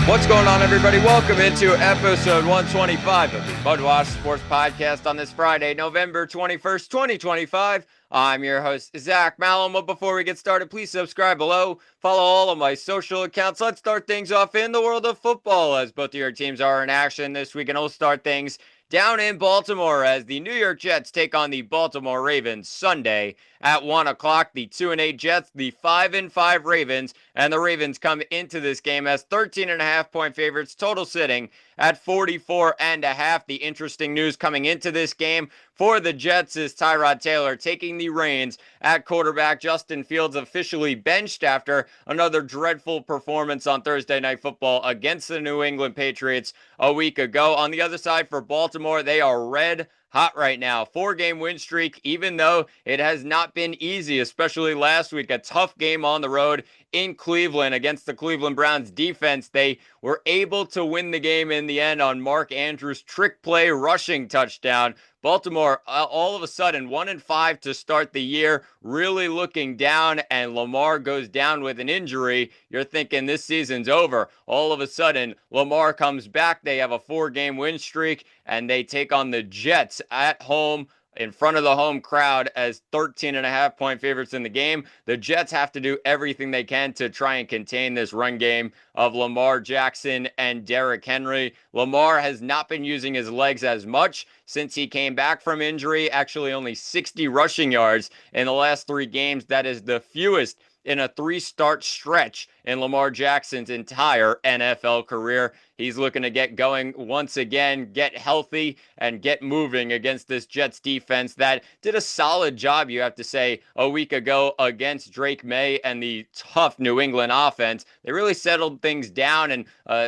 What's going on, everybody? Welcome into episode 125 of the MudWatch Sports Podcast on this Friday, November 21st, 2025. I'm your host, Zach Malum. But before we get started, please subscribe below. Follow all of my social accounts. Let's start things off in the world of football, as both of your teams are in action this week. And we'll start things down in Baltimore as the New York Jets take on the Baltimore Ravens Sunday at 1 o'clock. The 2-8 Jets, the 5-5 Ravens, and the Ravens come into this game as 13.5-point favorites, total sitting at 44.5. The interesting news coming into this game for the Jets is Tyrod Taylor taking the reins at quarterback. Justin Fields officially benched after another dreadful performance on Thursday Night Football against the New England Patriots a week ago. On the other side for Baltimore, they are red hot right now. 4-game win streak, even though it has not been easy, especially last week. A tough game on the road in Cleveland against the Cleveland Browns defense. They were able to win the game in the end on Mark Andrews' trick play rushing touchdown. Baltimore, all of a sudden, 1-5 to start the year, really looking down, and Lamar goes down with an injury. You're thinking this season's over. All of a sudden, Lamar comes back. They have a 4-game win streak, and they take on the Jets at home in front of the home crowd as 13.5-point favorites in the game. The Jets have to do everything they can to try and contain this run game of Lamar Jackson and Derrick Henry. Lamar has not been using his legs as much since he came back from injury. Actually, only 60 rushing yards in the last 3 games. That is the fewest in a 3-start stretch in Lamar Jackson's entire NFL career. He's looking to get going once again, get healthy, and get moving against this Jets defense that did a solid job, you have to say, a week ago against Drake May and the tough New England offense. They really settled things down, and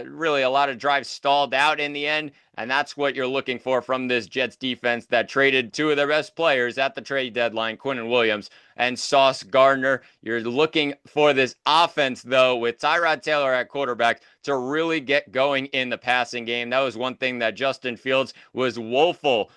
really a lot of drives stalled out in the end. And that's what you're looking for from this Jets defense that traded 2 of their best players at the trade deadline, Quinnen Williams and Sauce Gardner. You're looking for this offense, though, with Tyrod Taylor at quarterback to really get going in the passing game. That was one thing that Justin Fields was woeful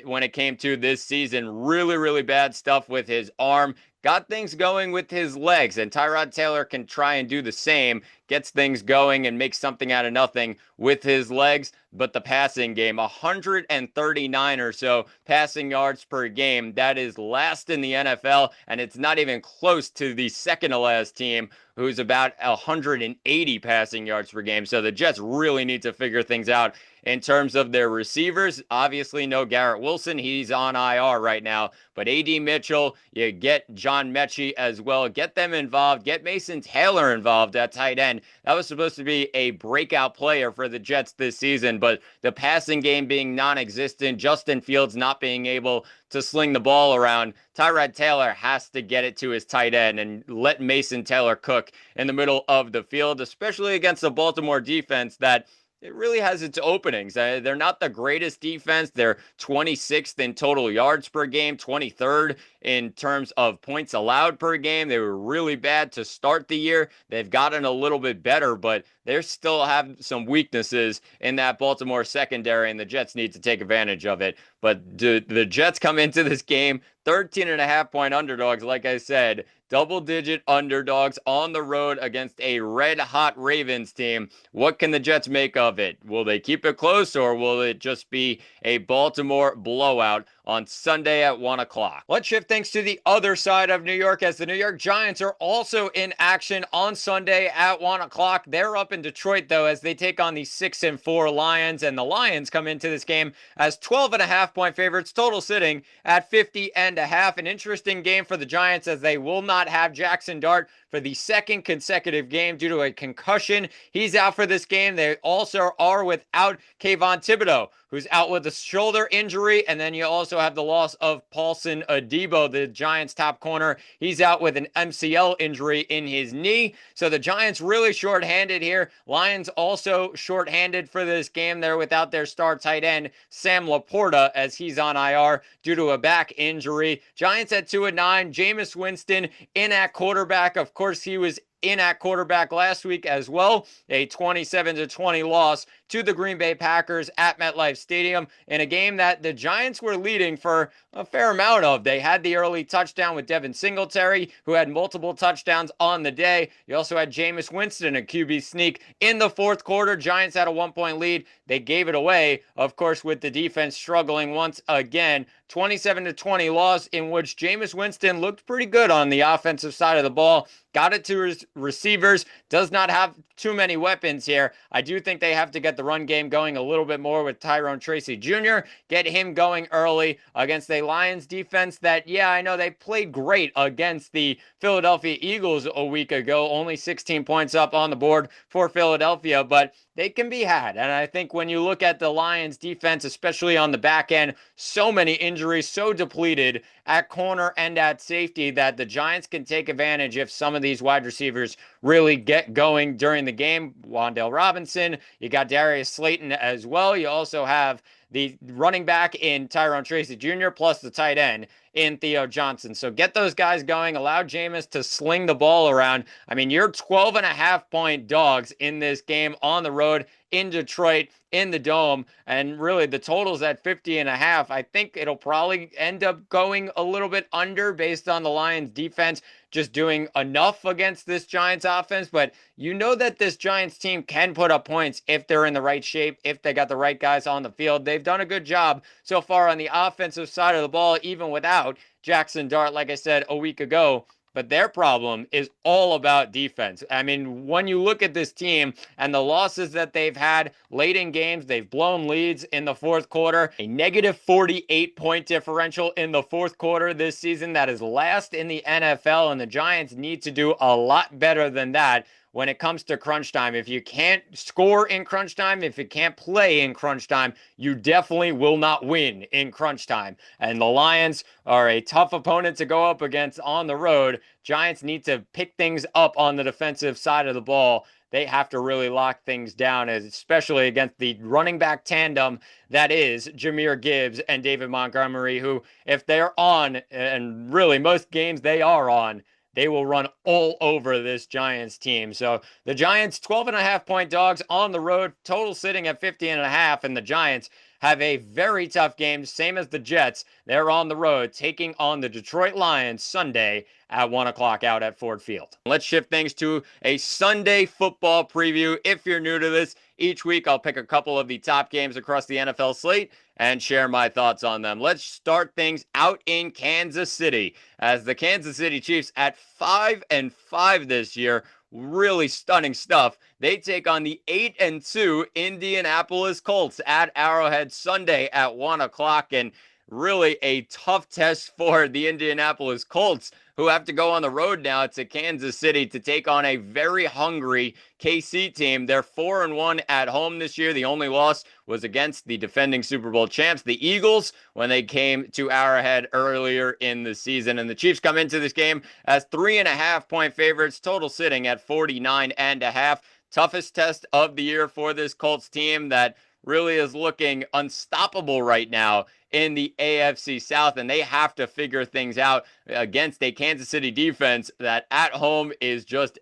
when it came to this season. Really, really bad stuff with his arm. Got things going with his legs, and Tyrod Taylor can try and do the same. Gets things going and makes something out of nothing with his legs. But the passing game, 139 or so passing yards per game. That is last in the NFL, and it's not even close to the second to last team, who's about 180 passing yards per game. So the Jets really need to figure things out in terms of their receivers. Obviously, no Garrett Wilson. He's on IR right now. But A.D. Mitchell, you get John Mechie as well. Get them involved. Get Mason Taylor involved at tight end. That was supposed to be a breakout player for the Jets this season, but the passing game being non-existent, Justin Fields not being able to sling the ball around, Tyrod Taylor has to get it to his tight end and let Mason Taylor cook in the middle of the field, especially against the Baltimore defense that it really has its openings. They're not the greatest defense. They're 26th in total yards per game, 23rd in terms of points allowed per game. They were really bad to start the year. They've gotten a little bit better, but they still have some weaknesses in that Baltimore secondary, and the Jets need to take advantage of it. But the Jets come into this game 13.5-point underdogs, like I said, double-digit underdogs on the road against a red-hot Ravens team. What can the Jets make of it? Will they keep it close, or will it just be a Baltimore blowout on Sunday at 1 o'clock? Let's shift things to the other side of New York, as the New York Giants are also in action on Sunday at 1 o'clock. They're up in Detroit, though, as they take on the 6-4 Lions, and the Lions come into this game as 12.5-point favorites, total sitting at 50.5. An interesting game for the Giants, as they will not have Jackson Dart for the second consecutive game due to a concussion. He's out for this game. They also are without Kayvon Thibodeau, who's out with a shoulder injury. And then you also have the loss of Paulson Adebo, the Giants' top corner. He's out with an MCL injury in his knee. So the Giants really shorthanded here. Lions also shorthanded for this game. They're without their star tight end, Sam Laporta, as he's on IR due to a back injury. Giants at 2-9. Jameis Winston in at quarterback. Of course, he was in at quarterback last week as well. A 27-20 loss to the Green Bay Packers at MetLife Stadium in a game that the Giants were leading for a fair amount of. They had the early touchdown with Devin Singletary, who had multiple touchdowns on the day. You also had Jameis Winston, a QB sneak in the fourth quarter. Giants had a 1-point lead. They gave it away, of course, with the defense struggling once again. 27-20 loss in which Jameis Winston looked pretty good on the offensive side of the ball. Got it to his receivers. Does not have too many weapons here. I do think they have to get the run game going a little bit more with Tyrone Tracy Jr. Get him going early against a Lions defense that, yeah, I know they played great against the Philadelphia Eagles a week ago. Only 16 points up on the board for Philadelphia, but they can be had. And I think when you look at the Lions defense, especially on the back end, so many injuries, so depleted at corner and at safety that the Giants can take advantage if some of these wide receivers really get going during the game. Wan'Dale Robinson, you got Darius Slayton as well. You also have the running back in Tyrone Tracy Jr. plus the tight end in Theo Johnson. So get those guys going. Allow Jameis to sling the ball around. I mean, you're 12.5-point dogs in this game on the road in Detroit, in the Dome, and really the total's at 50.5. I think it'll probably end up going a little bit under based on the Lions defense just doing enough against this Giants offense, but you know that this Giants team can put up points if they're in the right shape, if they got the right guys on the field. They've done a good job so far on the offensive side of the ball, even without Jackson Dart, like I said a week ago. But their problem is all about defense. I mean, when you look at this team and the losses that they've had late in games, they've blown leads in the fourth quarter, a negative 48-point differential in the fourth quarter this season. That is last in the NFL, and the Giants need to do a lot better than that when it comes to crunch time. If you can't score in crunch time, if you can't play in crunch time, you definitely will not win in crunch time. And the Lions are a tough opponent to go up against on the road. Giants need to pick things up on the defensive side of the ball. They have to really lock things down, especially against the running back tandem that is Jahmyr Gibbs and David Montgomery, who, if they're on, and really most games they are on, they will run all over this Giants team. So the Giants, 12.5-point dogs on the road, total sitting at 50.5, and the Giants have a very tough game, same as the Jets. They're on the road, taking on the Detroit Lions Sunday at 1 o'clock out at Ford Field. Let's shift things to a Sunday football preview. If you're new to this, each week I'll pick a couple of the top games across the NFL slate and share my thoughts on them. Let's start things out in Kansas City, as the Kansas City Chiefs at 5-5 this year. Really stunning stuff. They take on the 8-2 Indianapolis Colts at Arrowhead Sunday at 1 o'clock, and really a tough test for the Indianapolis Colts, who have to go on the road now to Kansas City to take on a very hungry KC team. They're 4-1 at home this year. The only loss was against the defending Super Bowl champs, the Eagles, when they came to Arrowhead earlier in the season. And the Chiefs come into this game as 3.5-point favorites, total sitting at 49.5. Toughest test of the year for this Colts team that really is looking unstoppable right now in the AFC South, and they have to figure things out against a Kansas City defense that at home is just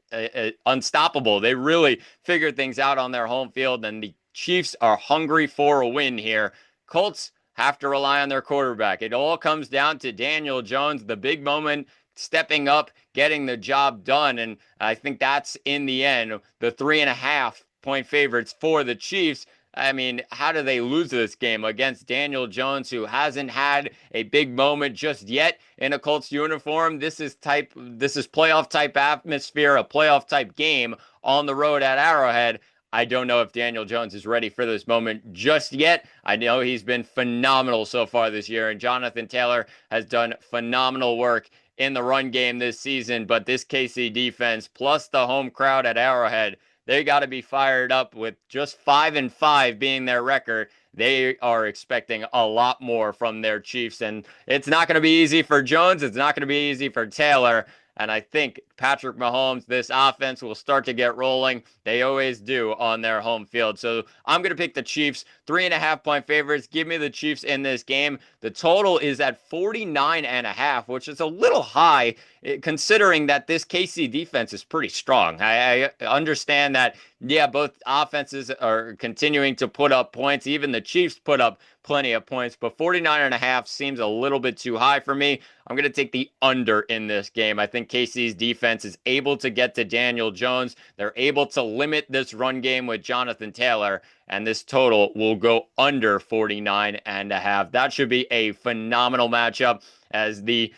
unstoppable. They really figured things out on their home field, and the Chiefs are hungry for a win here. Colts have to rely on their quarterback. It all comes down to Daniel Jones, the big moment, stepping up, getting the job done, and I think that's, in the end, the 3.5-point favorites for the Chiefs. I mean, how do they lose this game against Daniel Jones, who hasn't had a big moment just yet in a Colts uniform? This is playoff type atmosphere, a playoff type game on the road at Arrowhead. I don't know if Daniel Jones is ready for this moment just yet. I know he's been phenomenal so far this year, and Jonathan Taylor has done phenomenal work in the run game this season, but this KC defense plus the home crowd at Arrowhead, they got to be fired up. With just 5-5 being their record, they are expecting a lot more from their Chiefs, and it's not going to be easy for Jones. It's not going to be easy for Taylor, and I think Patrick Mahomes, this offense will start to get rolling. They always do on their home field. So I'm going to pick the Chiefs, 3.5-point favorites. Give me the Chiefs in this game. The total is at 49.5, which is a little high considering that this KC defense is pretty strong. I understand that, yeah, both offenses are continuing to put up points. Even the Chiefs put up plenty of points, but 49.5 seems a little bit too high for me. I'm going to take the under in this game. I think KC's defense is able to get to Daniel Jones. They're able to limit this run game with Jonathan Taylor, and this total will go under 49.5. That should be a phenomenal matchup as the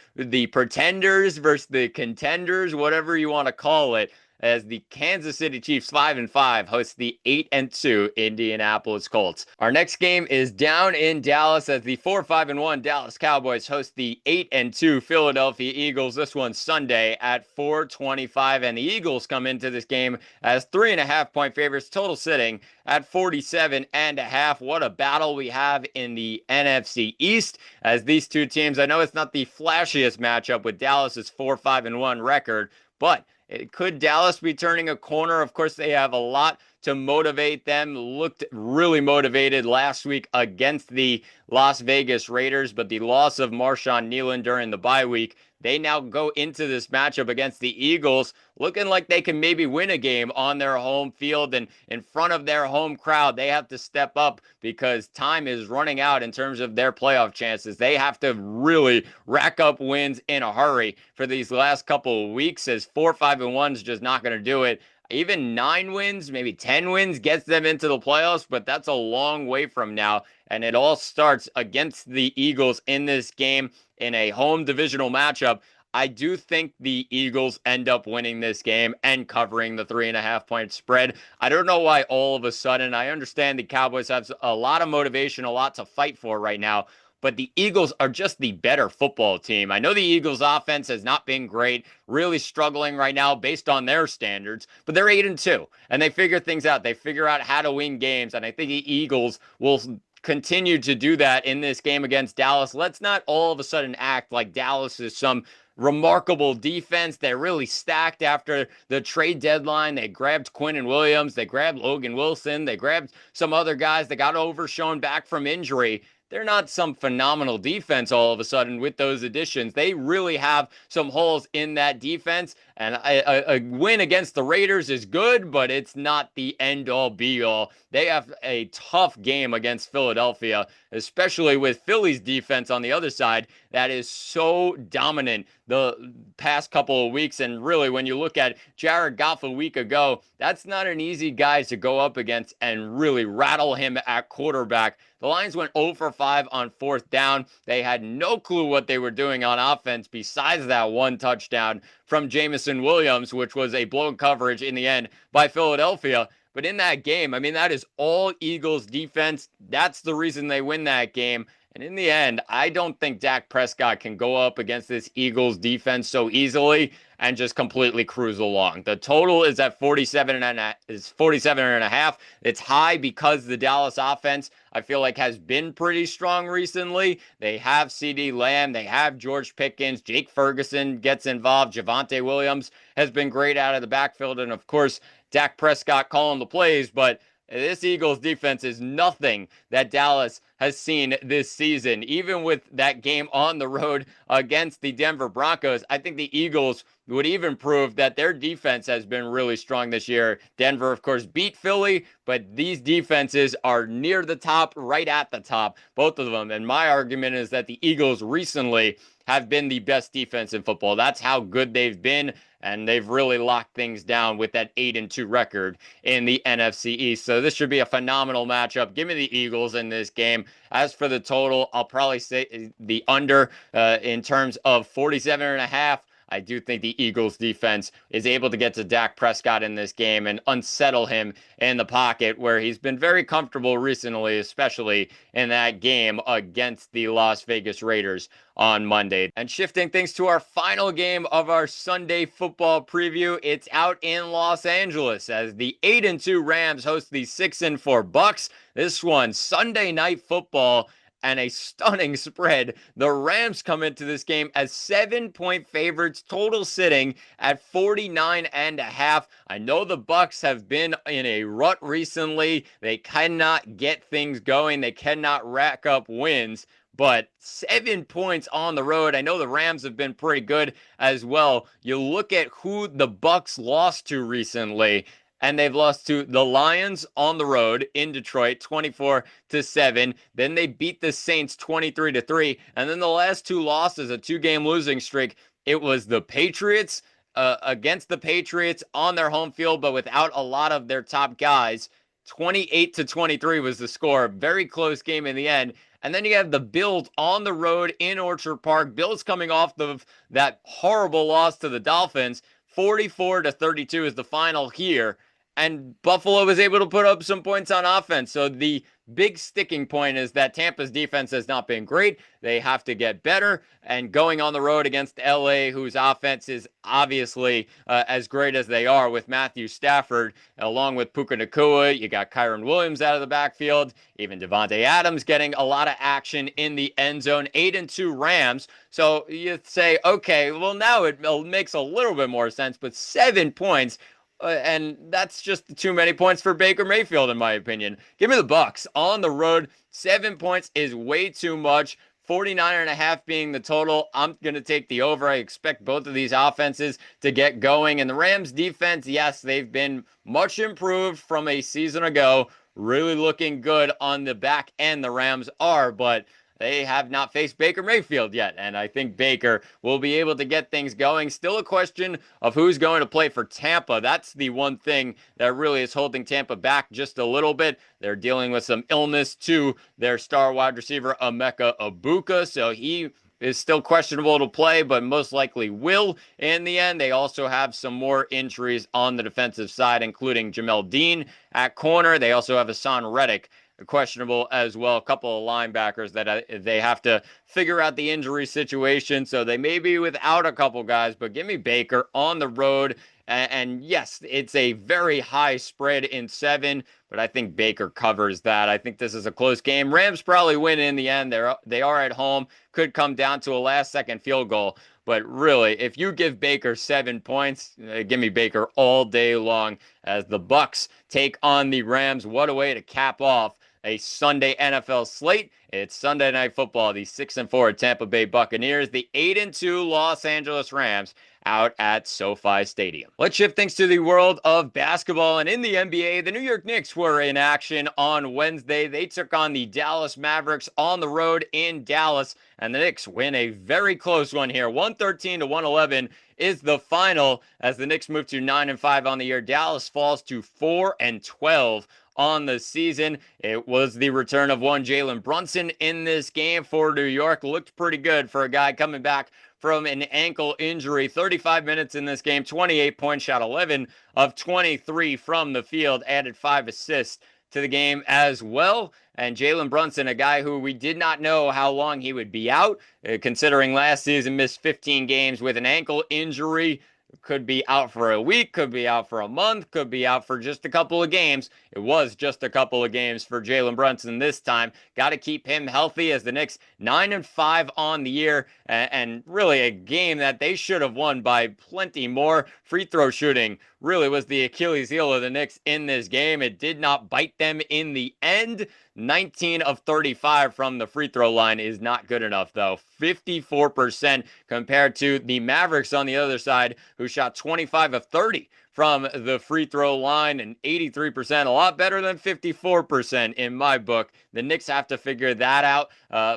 pretenders versus the contenders, whatever you want to call it, as the Kansas City Chiefs 5-5 host the 8-2 Indianapolis Colts. Our next game is down in Dallas as the 4-5-1 Dallas Cowboys host the 8-2 Philadelphia Eagles. This one's Sunday at 4:25, and the Eagles come into this game as 3.5-point favorites, total sitting at 47.5. What a battle we have in the NFC East as these two teams. I know it's not the flashiest matchup with Dallas's 4-5-1 record, but could Dallas be turning a corner? Of course, they have a lot to motivate them. Looked really motivated last week against the Las Vegas Raiders, but the loss of Marshawn Kneeland during the bye week, they now go into this matchup against the Eagles looking like they can maybe win a game on their home field and in front of their home crowd. They have to step up because time is running out in terms of their playoff chances. They have to really rack up wins in a hurry for these last couple of weeks, as 4-5-1 is just not going to do it. Even 9 wins, maybe 10 wins gets them into the playoffs, but that's a long way from now. And it all starts against the Eagles in this game in a home divisional matchup. I do think the Eagles end up winning this game and covering the 3.5-point spread. I don't know why all of a sudden. I understand the Cowboys have a lot of motivation, a lot to fight for right now, but the Eagles are just the better football team. I know the Eagles offense has not been great, really struggling right now based on their standards, but they're 8-2 and they figure things out. They figure out how to win games, and I think the Eagles will continue to do that in this game against Dallas. Let's not all of a sudden act like Dallas is some remarkable defense. They're really stacked after the trade deadline. They grabbed Quinnen Williams. They grabbed Logan Wilson. They grabbed some other guys that got Overshown back from injury. They're not some phenomenal defense all of a sudden with those additions. They really have some holes in that defense, and a win against the Raiders is good, but it's not the end-all, be-all. They have a tough game against Philadelphia, especially with Philly's defense on the other side that is so dominant the past couple of weeks. And really, when you look at Jared Goff a week ago, that's not an easy guy to go up against and really rattle him at quarterback. The Lions went 0-for-5 on 4th down. They had no clue what they were doing on offense besides that one touchdown from Jameson Williams, which was a blown coverage in the end by Philadelphia. But in that game, I mean, that is all Eagles defense. That's the reason they win that game. And in the end, I don't think Dak Prescott can go up against this Eagles defense so easily and just completely cruise along. The total is at 47.5. It's high because the Dallas offense, I feel like, has been pretty strong recently. They have CeeDee Lamb. They have George Pickens. Jake Ferguson gets involved. Javonte Williams has been great out of the backfield. And, of course, Dak Prescott calling the plays. But this Eagles defense is nothing that Dallas has seen this season. Even with that game on the road against the Denver Broncos, I think the Eagles would even prove that their defense has been really strong this year. Denver, of course, beat Philly, but these defenses are near the top, right at the top, both of them. And my argument is that the Eagles recently have been the best defense in football. That's how good they've been, and they've really locked things down with that 8-2 record in the NFC East. So this should be a phenomenal matchup. Give me the Eagles in this game. As for the total, I'll probably say the under in terms of 47.5. I do think the Eagles defense is able to get to Dak Prescott in this game and unsettle him in the pocket, where he's been very comfortable recently, especially in that game against the Las Vegas Raiders on Monday. And shifting things to our final game of our Sunday football preview, it's out in Los Angeles as the 8-2 Rams host the 6-4 Bucks. This one, Sunday Night Football, and a stunning spread. The Rams come into this game as 7-point favorites, total sitting at 49.5. I know the Bucks have been in a rut recently. They cannot get things going. They cannot rack up wins. but 7 points on the road. I know the Rams have been pretty good as well. You look at who the Bucks lost to recently, and they've lost to the Lions on the road in Detroit 24-7. Then they beat the Saints 23-3, and then the last two losses, a two-game losing streak, it was the Patriots against the Patriots on their home field, but without a lot of their top guys. 28-23 was the score. Very close game in the end. And then you have the Bills on the road in Orchard Park. Bills coming off of that horrible loss to the Dolphins. 44-32 is the final here. And Buffalo was able to put up some points on offense. So the big sticking point is that Tampa's defense has not been great. They have to get better. And going on the road against LA, whose offense is obviously as great as they are with Matthew Stafford, along with Puka Nacua. You got Kyron Williams out of the backfield. Even Devontae Adams getting a lot of action in the end zone. 8-2 Rams. So you say, okay, well, now it makes a little bit more sense. But 7 points. And that's just too many points for Baker Mayfield, in my opinion. Give me the Bucks on the road. 7 points is way too much. 49.5 being the total. I'm going to take the over. I expect both of these offenses to get going. And the Rams defense, yes, they've been much improved from a season ago. Really looking good on the back end, the Rams are, but they have not faced Baker Mayfield yet, and I think Baker will be able to get things going. Still a question of who's going to play for Tampa. That's the one thing that really is holding Tampa back just a little bit. They're dealing with some illness to their star wide receiver, Emeka Egbuka, so he is still questionable to play, but most likely will in the end. They also have some more injuries on the defensive side, including Jamel Dean at corner. They also have Hassan Reddick questionable as well. A couple of linebackers that they have to figure out the injury situation. So they may be without a couple guys, but give me Baker on the road. And yes, it's a very high spread in 7, but I think Baker covers that. I think this is a close game. Rams probably win in the end. They are at home. Could come down to a last-second field goal. But really, if you give Baker 7 points, give me Baker all day long as the Bucks take on the Rams. What a way to cap off a Sunday NFL slate. It's Sunday Night Football. The 6-4 Tampa Bay Buccaneers, the 8-2 Los Angeles Rams out at SoFi Stadium. Let's shift things to the world of basketball. And in the NBA, the New York Knicks were in action on Wednesday. They took on the Dallas Mavericks on the road in Dallas, and the Knicks win a very close one here. 113-111 is the final as the Knicks move to 9-5 on the year. Dallas falls to 4-12 on the season. It was the return of one Jalen Brunson in this game for New York. Looked pretty good for a guy coming back from an ankle injury. 35 minutes in this game, 28 points, shot 11 of 23 from the field, added 5 assists to the game as well. And Jalen Brunson, a guy who we did not know how long he would be out, considering last season missed 15 games with an ankle injury. Could be out for a week, could be out for a month, could be out for just a couple of games. It was just a couple of games for Jalen Brunson this time. Got to keep him healthy as the Knicks 9-5 on the year, and really a game that they should have won by plenty more. Free throw shooting really was the Achilles heel of the Knicks in this game. It did not bite them in the end. 19 of 35 from the free throw line is not good enough, though. 54% compared to the Mavericks on the other side, who shot 25 of 30 from the free throw line and 83%, a lot better than 54% in my book. The Knicks have to figure that out,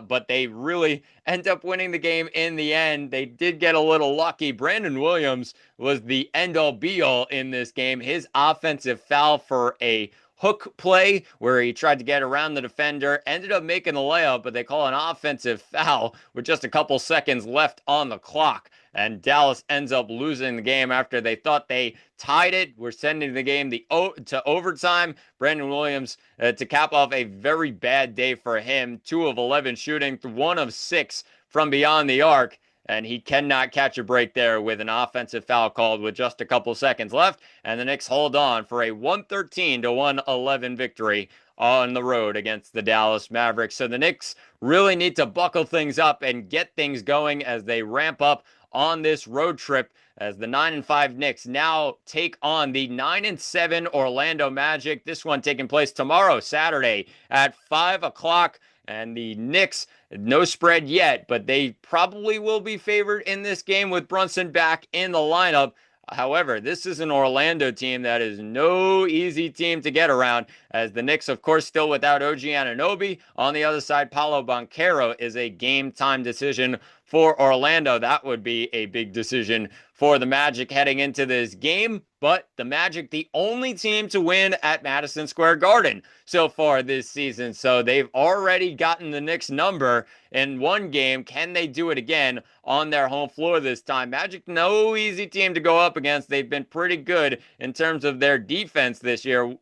but they really end up winning the game in the end. They did get a little lucky. Brandon Williams was the end-all be-all in this game. His offensive foul for a hook play where he tried to get around the defender, ended up making the layup, but they call an offensive foul with just a couple seconds left on the clock. And Dallas ends up losing the game after they thought they tied it. We're sending the game to overtime. Brandon Williams to cap off a very bad day for him. 2 of 11 shooting, 1 of 6 from beyond the arc. And he cannot catch a break there with an offensive foul called with just a couple seconds left. And the Knicks hold on for a 113-111 victory on the road against the Dallas Mavericks. So the Knicks really need to buckle things up and get things going as they ramp up on this road trip as the 9-5 Knicks now take on the 9-7 Orlando Magic. This one taking place tomorrow, Saturday at 5 o'clock. And the Knicks, no spread yet, but they probably will be favored in this game with Brunson back in the lineup. However, this is an Orlando team that is no easy team to get around, as the Knicks, of course, still without OG Anunoby. On the other side, Paolo Banchero is a game-time decision for Orlando. That would be a big decision for the Magic heading into this game. But the Magic, the only team to win at Madison Square Garden so far this season. So they've already gotten the Knicks number in one game. Can they do it again on their home floor this time? Magic, no easy team to go up against. They've been pretty good in terms of their defense this year,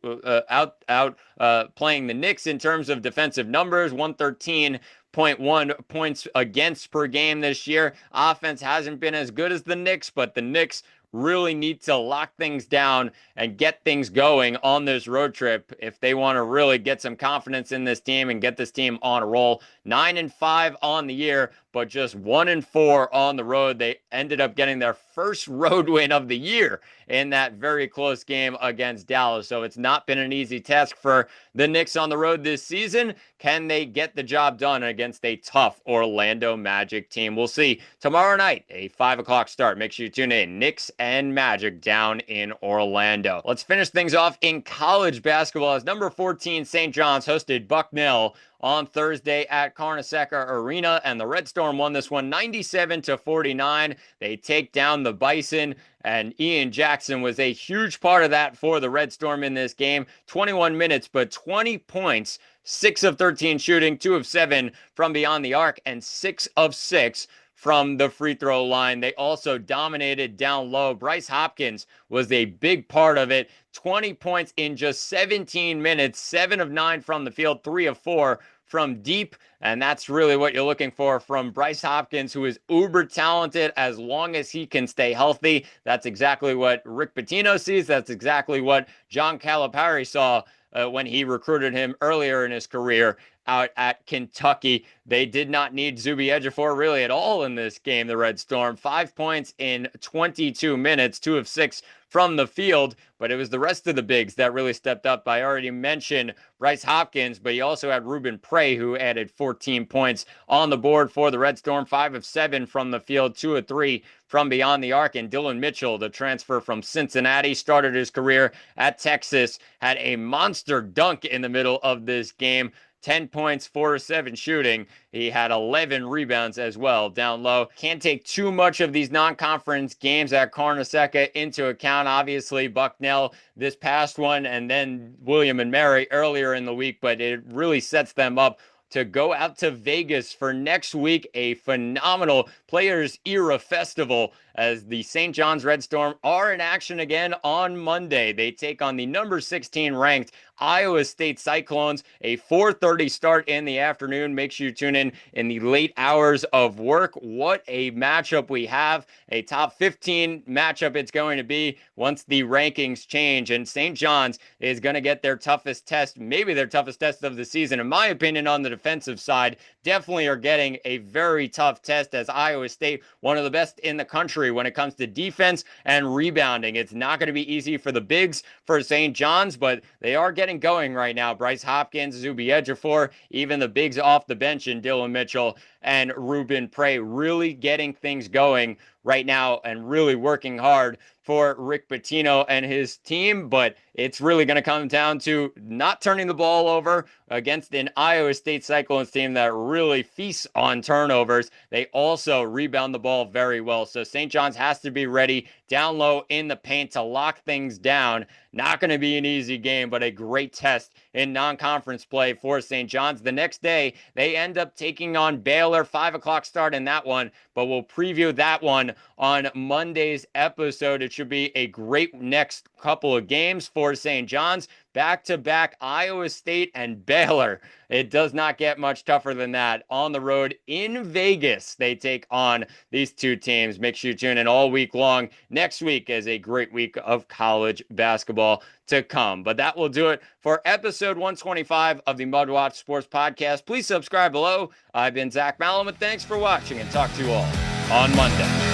playing the Knicks in terms of defensive numbers, 113.1 points against per game this year. Offense hasn't been as good as the Knicks, but the Knicks really need to lock things down and get things going on this road trip if they want to really get some confidence in this team and get this team on a roll. 9-5 on the year, but just 1-4 on the road. They ended up getting their first road win of the year in that very close game against Dallas. So it's not been an easy task for the Knicks on the road this season. Can they get the job done against a tough Orlando Magic team? We'll see tomorrow night, a 5 o'clock start. Make sure you tune in. Knicks and Magic down in Orlando. Let's finish things off in college basketball as number 14 St. John's hosted Bucknell on Thursday at Carnesecca Arena, and the Red Storm won this one 97-49. They take down the Bison, and Ian Jackson was a huge part of that for the Red Storm in this game. 21 minutes, but 20 points, 6 of 13 shooting, 2 of 7 from beyond the arc, and 6 of 6 from the free throw line. They also dominated down low. Bryce Hopkins was a big part of it. 20 points in just 17 minutes, 7 of 9 from the field, 3 of 4 from deep. And that's really what you're looking for from Bryce Hopkins, who is uber talented as long as he can stay healthy. That's exactly what Rick Pitino sees. That's exactly what John Calipari saw when he recruited him earlier in his career out at Kentucky. They did not need Zuby Ejiofor really at all in this game, the Red Storm. 5 points in 22 minutes, 2 of 6 from the field, but it was the rest of the bigs that really stepped up. I already mentioned Bryce Hopkins, but he also had Ruben Prey, who added 14 points on the board for the Red Storm. 5 of 7 from the field, 2 of 3 from beyond the arc. And Dylan Mitchell, the transfer from Cincinnati, started his career at Texas, had a monster dunk in the middle of this game. 10 points, 4 of 7 shooting. He had 11 rebounds as well down low. Can't take too much of these non-conference games at Carnesecca into account. Obviously, Bucknell this past one, and then William and Mary earlier in the week, but it really sets them up to go out to Vegas for next week, a phenomenal Players Era Festival, as the St. John's Red Storm are in action again on Monday. They take on the number 16 ranked Iowa State Cyclones, a 4:30 start in the afternoon. Make sure you tune in the late hours of work. What a matchup we have. A top 15 matchup it's going to be once the rankings change, and St. John's is going to get their toughest test, maybe their toughest test of the season, in my opinion, on the defensive side. Definitely are getting a very tough test, as Iowa State, one of the best in the country when it comes to defense and rebounding. It's not going to be easy for the bigs for St. John's, but they are getting going right now. Bryce Hopkins, Zuby Ejiofor, even the bigs off the bench in Dylan Mitchell and Ruben Prey really getting things going right now and really working hard for Rick Pitino and his team. But it's really going to come down to not turning the ball over against an Iowa State Cyclones team that really feasts on turnovers. They also rebound the ball very well. So St. John's has to be ready down low in the paint to lock things down. Not going to be an easy game, but a great test in non-conference play for St. John's. The next day, they end up taking on Baylor. 5 o'clock start in that one, but we'll preview that one on Monday's episode. It should be a great next couple of games for St. John's. Back-to-back Iowa State and Baylor. It does not get much tougher than that. On the road in Vegas, they take on these two teams. Make sure you tune in all week long. Next week is a great week of college basketball to come. But that will do it for episode 125 of the MudWatch Sports Podcast. Please subscribe below. I've been Zach Malum, and thanks for watching, and talk to you all on Monday.